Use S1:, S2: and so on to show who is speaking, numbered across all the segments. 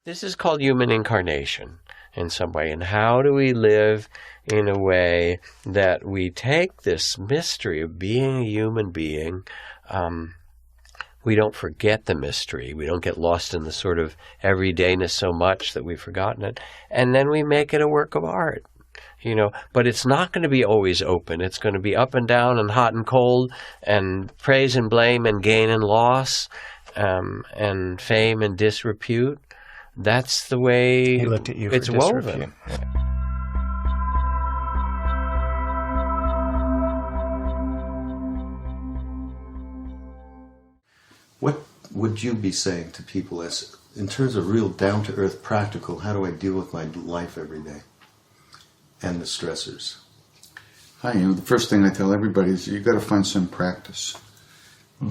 S1: This is called human incarnation in some way. And how do we live in a way that we take this mystery of being a human being, we don't forget the mystery. We don't get lost in the sort of everydayness so much that we've forgotten it. And then we make it a work of art. But it's not going to be always open. It's going to be up and down and hot and cold and praise and blame and gain and loss and fame and disrepute. That's the way
S2: he looked at you for
S1: it's woven.
S3: What would you be saying to people as, in terms of real down-to-earth practical, how do I deal with my life every day and the stressors?
S4: Hi, the first thing I tell everybody is you've got to find some practice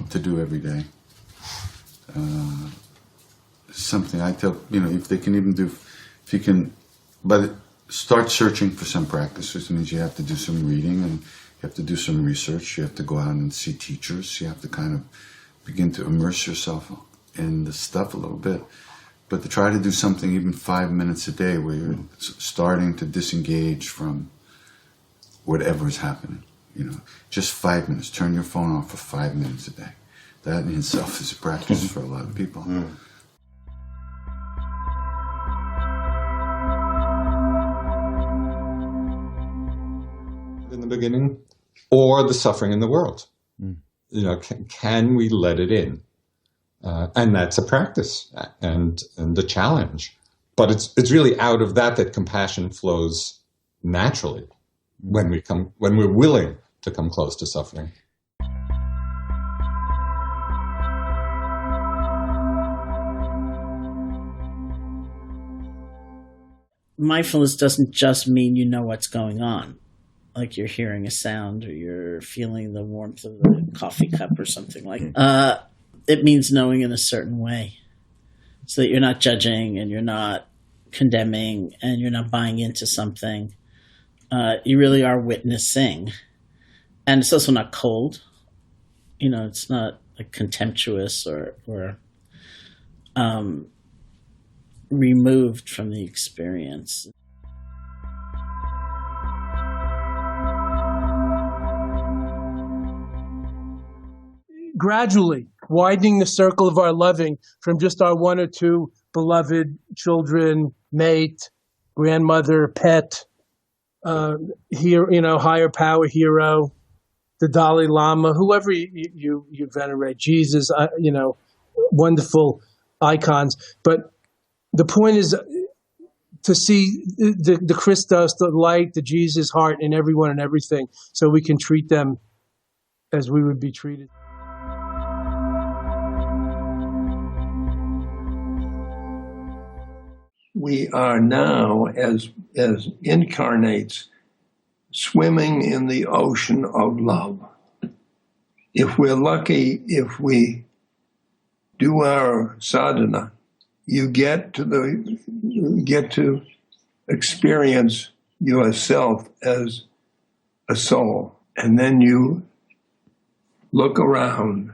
S4: to do every day. Something I tell, if they can even do, if you can, but start searching for some practice, which means you have to do some reading and you have to do some research, you have to go out and see teachers, you have to kind of begin to immerse yourself in the stuff a little bit. But to try to do something even 5 minutes a day where you're starting to disengage from whatever is happening, just 5 minutes, turn your phone off for 5 minutes a day. That in itself is a practice for a lot of people.
S5: In the beginning, or the suffering in the world. Can we let it in? And that's a practice and the challenge. But it's really out of that compassion flows naturally when we're willing to come close to suffering.
S6: Mindfulness doesn't just mean you know what's going on, like you're hearing a sound or you're feeling the warmth of the coffee cup or something like that. It means knowing in a certain way so that you're not judging and you're not condemning and you're not buying into something. You really are witnessing. And it's also not cold. It's not like contemptuous or removed from the experience.
S7: Gradually widening the circle of our loving from just our one or two beloved children, mate, grandmother, pet, higher power hero, the Dalai Lama, whoever you venerate, Jesus, wonderful icons. But the point is to see the Christos, the light, the Jesus heart in everyone and everything, so we can treat them as we would be treated.
S8: We are now, as incarnates, swimming in the ocean of love. If we're lucky, if we do our sadhana, you get to experience yourself as a soul, and then you look around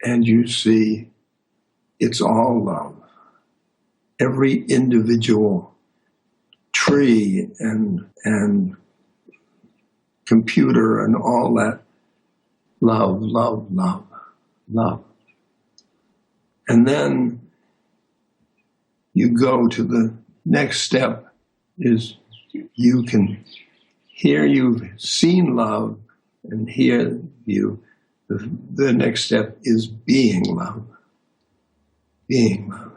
S8: and you see it's all love. Every individual tree and computer and all that, love, love, love, love. And then you go to the next step is you've seen love, and here the next step is being love. Being love.